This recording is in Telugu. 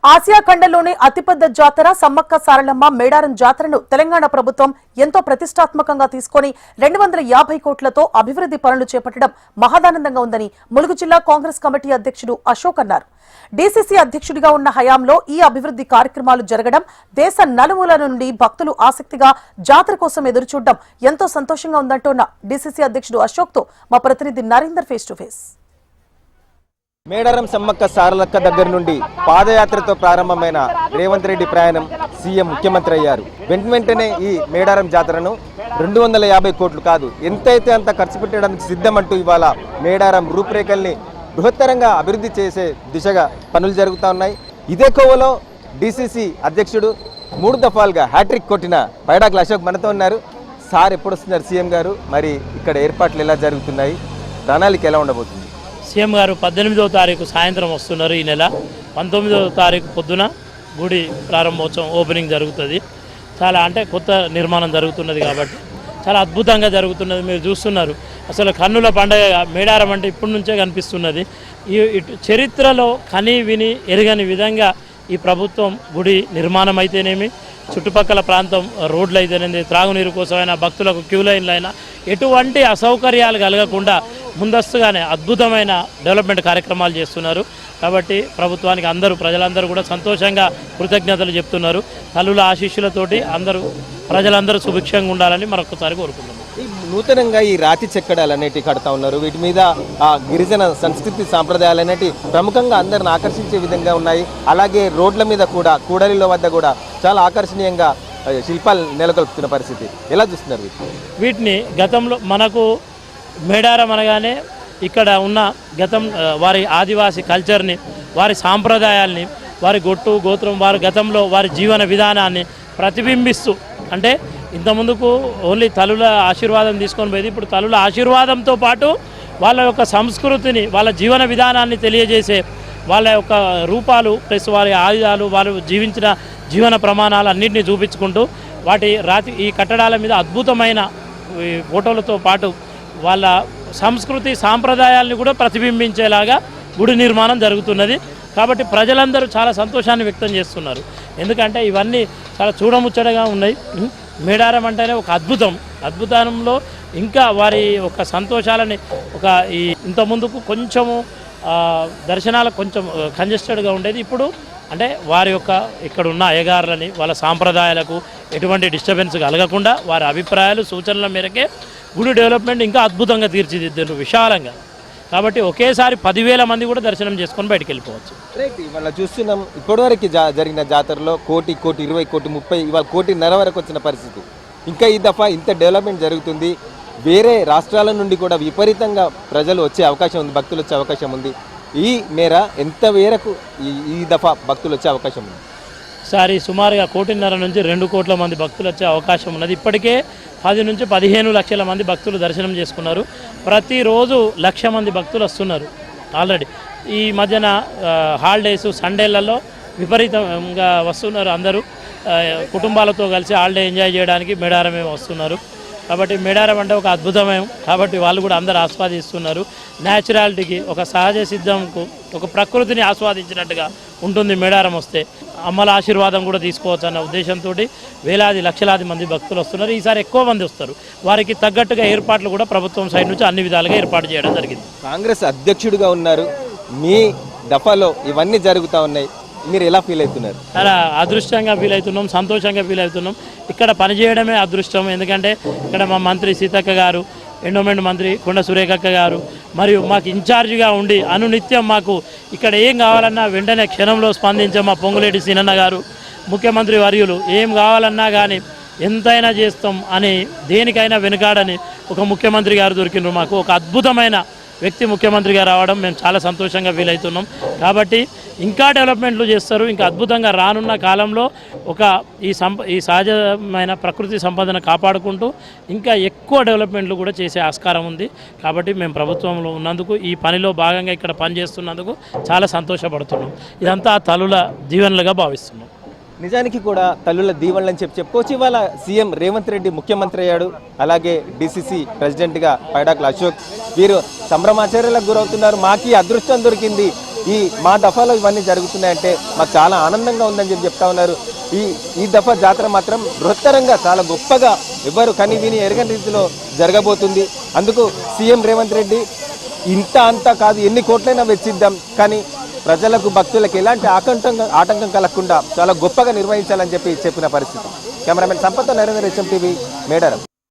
ఆసియా ఖండంలోనే అతిపెద్ద జాతర సమ్మక్క సారలమ్మ మేడారం జాతరను తెలంగాణ ప్రభుత్వం ఎంతో ప్రతిష్టాత్మకంగా తీసుకుని 250 కోట్లతో అభివృద్ధి పనులు చేపట్టడం మహదానందంగా ఉందని ములుగు జిల్లా కాంగ్రెస్ కమిటీ అధ్యక్షుడు అశోక్ అన్నారు. డీసీసీ అధ్యక్షుడిగా ఉన్న హయాంలో ఈ అభివృద్ధి కార్యక్రమాలు జరగడం, దేశ నలుమూలల నుండి భక్తులు ఆసక్తిగా జాతర కోసం ఎదురుచూడడం ఎంతో సంతోషంగా ఉందంటున్న డీసీసీ అధ్యక్షుడు అశోక్ తో మా ప్రతినిధి Narender face to face. Medaram Sammakka Saralakka దగ్గర నుండి పాదయాత్రతో ప్రారంభమైన రేవంత్ రెడ్డి ప్రయాణం సీఎం ముఖ్యమంత్రి అయ్యారు. వెంటనే ఈ మేడారం జాతరను 250 కోట్లు కాదు ఎంతైతే అంత ఖర్చు పెట్టడానికి సిద్ధమంటూ ఇవాళ మేడారం రూపురేఖల్ని బృహత్తరంగా అభివృద్ధి చేసే దిశగా పనులు జరుగుతూ ఉన్నాయి. ఇదే కోవలో డీసీసీ అధ్యక్షుడు 3 దఫాలుగా హ్యాట్రిక్ కొట్టిన పైడాకుల అశోక్ మనతో ఉన్నారు. సార్ ఎప్పుడు వస్తున్నారు సీఎం గారు? మరి ఇక్కడ ఏర్పాట్లు ఎలా జరుగుతున్నాయి? ప్రణాళిక ఎలా ఉండబోతుంది? సీఎం గారు 18వ తారీఖు సాయంత్రం వస్తున్నారు. ఈ నెల 19వ తారీఖు పొద్దున గుడి ప్రారంభోత్సవం ఓపెనింగ్ జరుగుతుంది. చాలా అంటే కొత్త నిర్మాణం జరుగుతున్నది కాబట్టి చాలా అద్భుతంగా జరుగుతున్నది. మీరు చూస్తున్నారు, అసలు కన్నుల పండగ మేడారం అంటే ఇప్పటి నుంచే కనిపిస్తున్నది. చరిత్రలో కని విని ఎరగని విధంగా ఈ ప్రభుత్వం గుడి నిర్మాణం అయితేనేమి, చుట్టుపక్కల ప్రాంతం రోడ్లు అయితేనేది, త్రాగునీరు కోసమైనా, భక్తులకు క్యూ లైన్లైనా ఎటువంటి అసౌకర్యాలు కలగకుండా ముందస్తుగానే అద్భుతమైన డెవలప్మెంట్ కార్యక్రమాలు చేస్తున్నారు. కాబట్టి ప్రభుత్వానికి ప్రజలందరూ కూడా సంతోషంగా కృతజ్ఞతలు చెప్తున్నారు. తల్లుల ఆశీస్సులతోటి ప్రజలందరూ సుభిక్షంగా ఉండాలని మరొకసారి కోరుకుంటున్నారు. నూతనంగా ఈ రాతి చెక్కడాలు అనేటివి కడతా ఉన్నారు. వీటి మీద గిరిజన సంస్కృతి సాంప్రదాయాలు అనేటివి ప్రముఖంగా అందరిని ఆకర్షించే విధంగా ఉన్నాయి. అలాగే రోడ్ల మీద కూడా, కూడలిలో వద్ద కూడా చాలా ఆకర్షణీయంగా శిల్పాలు నెలకొల్పుతున్న పరిస్థితి ఎలా చూస్తున్నారు? వీటిని గతంలో మనకు మేడారం అనగానే ఇక్కడ ఉన్న వారి ఆదివాసీ కల్చర్ని, వారి సాంప్రదాయాల్ని, వారి గొట్టు గోత్రం, వారి గతంలో వారి జీవన విధానాన్ని ప్రతిబింబిస్తూ, అంటే ఇంతకుముందుకు ఓన్లీ తల్లుల ఆశీర్వాదం తీసుకొని పోయేది. ఇప్పుడు తల్లుల ఆశీర్వాదంతో పాటు వాళ్ళ యొక్క సంస్కృతిని, వాళ్ళ జీవన విధానాన్ని తెలియజేసే వాళ్ళ యొక్క రూపాలు ప్లస్ వారి ఆయుధాలు, వారు జీవించిన జీవన ప్రమాణాలు అన్నింటినీ చూపించుకుంటూ ఈ కట్టడాల మీద అద్భుతమైన ఫోటోలతో పాటు వాళ్ళ సంస్కృతి సాంప్రదాయాలను కూడా ప్రతిబింబించేలాగా గుడి నిర్మాణం జరుగుతున్నది. కాబట్టి ప్రజలందరూ చాలా సంతోషాన్ని వ్యక్తం చేస్తున్నారు. ఎందుకంటే ఇవన్నీ చాలా చూడముచ్చటగా ఉన్నాయి. మేడారం అంటేనే ఒక అద్భుతంలో ఇంకా వారి ఒక సంతోషాలని ఇంత ముందుకు కొంచెము దర్శనాలకు కొంచెం కంజెస్టెడ్గా ఉండేది. ఇప్పుడు అంటే వారి యొక్క ఇక్కడ ఉన్న అయ్యగారులని, వాళ్ళ సాంప్రదాయాలకు ఎటువంటి డిస్టర్బెన్స్ కలగకుండా వారి అభిప్రాయాలు సూచనల మేరకే గుడి డెవలప్మెంట్ ఇంకా అద్భుతంగా తీర్చిదిద్దారు విశాలంగా. కాబట్టి ఒకేసారి 10,000 మంది కూడా దర్శనం చేసుకొని బయటికి వెళ్ళిపోవచ్చు. రైట్, ఇవాళ చూస్తున్నాం ఇప్పటివరకు జరిగిన జాతరలో 1,20 కోటి 30 ఇవాళ 1,50 వరకు వచ్చిన పరిస్థితి. ఇంకా ఈ దఫా ఇంత డెవలప్మెంట్ జరుగుతుంది. వేరే రాష్ట్రాల నుండి కూడా విపరీతంగా ప్రజలు వచ్చే అవకాశం ఉంది, భక్తులు వచ్చే అవకాశం ఉంది. ఈ మేర ఎంత మేరకు ఈ దఫా భక్తులు వచ్చే అవకాశం ఉంది? ఈసారి సుమారుగా 1.5 నుంచి 2 కోట్ల మంది భక్తులు వచ్చే అవకాశం ఉన్నది. ఇప్పటికే 10 నుంచి 15 లక్షల మంది భక్తులు దర్శనం చేసుకున్నారు. ప్రతిరోజు 1,00,000 మంది భక్తులు వస్తున్నారు. ఆల్రెడీ ఈ మధ్యన హాలిడేస్ సండేలలో విపరీతంగా వస్తున్నారు. అందరూ కుటుంబాలతో కలిసి హాలిడే ఎంజాయ్ చేయడానికి మేడారమే వస్తున్నారు. కాబట్టి మేడారం అంటే ఒక అద్భుతమయం. కాబట్టి వాళ్ళు కూడా అందరూ ఆస్వాదిస్తున్నారు. న్యాచురాలిటీకి, ఒక సహజ సిద్ధంకు, ఒక ప్రకృతిని ఆస్వాదించినట్టుగా ఉంటుంది మేడారం వస్తే. అమ్మల ఆశీర్వాదం కూడా తీసుకోవచ్చు అన్న ఉద్దేశంతో వేలాది లక్షలాది మంది భక్తులు వస్తున్నారు. ఈసారి ఎక్కువ మంది వస్తారు. వారికి తగ్గట్టుగా ఏర్పాట్లు కూడా ప్రభుత్వం సైడ్ నుంచి అన్ని విధాలుగా ఏర్పాటు చేయడం జరిగింది. కాంగ్రెస్ అధ్యక్షుడిగా ఉన్నారు, మీ దఫాలో ఇవన్నీ జరుగుతూ ఉన్నాయి, మీరు ఎలా ఫీల్ అవుతున్నారు? చాలా అదృష్టంగా ఫీల్ అవుతున్నాం, సంతోషంగా ఫీల్ అవుతున్నాం. ఇక్కడ పనిచేయడమే అదృష్టం. ఎందుకంటే ఇక్కడ మా మంత్రి సీతక్క గారు, ఎండోమెంట్ మంత్రి కొండ సురేఖక్క గారు, మరియు మాకు ఇన్ఛార్జిగా ఉండి అనునిత్యం మాకు ఇక్కడ ఏం కావాలన్నా వెంటనే క్షణంలో స్పందించే మా పొంగులేటి సీనన్న గారు, ముఖ్యమంత్రి వర్యులు, ఏం కావాలన్నా కానీ ఎంతైనా చేస్తాం అని, దేనికైనా వెనుకాడని ఒక ముఖ్యమంత్రి గారు దొరికినారు మాకు. ఒక అద్భుతమైన వ్యక్తి ముఖ్యమంత్రిగా రావడం మేము చాలా సంతోషంగా ఫీల్ అవుతున్నాం. కాబట్టి ఇంకా డెవలప్మెంట్లు చేస్తారు. ఇంకా అద్భుతంగా రానున్న కాలంలో ఈ సహజమైన ప్రకృతి సంపదను కాపాడుకుంటూ ఇంకా ఎక్కువ డెవలప్మెంట్లు కూడా చేసే ఆస్కారం ఉంది. కాబట్టి మేము ప్రభుత్వంలో ఉన్నందుకు, ఈ పనిలో భాగంగా ఇక్కడ పనిచేస్తున్నందుకు చాలా సంతోషపడుతున్నాం. ఇదంతా తల్లుల దీవెనలుగా భావిస్తున్నాం. నిజానికి కూడా తల్లుల దీవెనలని చెప్పుకోవచ్చు. ఇవాళ సీఎం రేవంత్ రెడ్డి ముఖ్యమంత్రి అయ్యాడు. అలాగే డీసీసీ ప్రెసిడెంట్గా పైడాకుల అశోక్, వీరు సంభ్రమాచార్యాలకు గురవుతున్నారు. మాకు అదృష్టం దొరికింది, ఈ మా దఫాలో ఇవన్నీ జరుగుతున్నాయంటే మాకు చాలా ఆనందంగా ఉందని చెప్పి చెప్తా ఉన్నారు. ఈ దఫా జాతర మాత్రం బృహత్తరంగా చాలా గొప్పగా ఎవరు కని విని ఎరగని రీతిలో జరగబోతుంది. అందుకు సీఎం రేవంత్ రెడ్డి ఇంత అంతా కాదు, ఎన్ని కోట్లైనా వెచ్చిద్దాం, కానీ ప్రజలకు భక్తులకు ఎలాంటి ఆటంకం కలగకుండా చాలా గొప్పగా నిర్వహించాలని చెప్పి చెప్పిన పరిస్థితి. Cameraman Sampath, Narendra, HM TV, Medaram.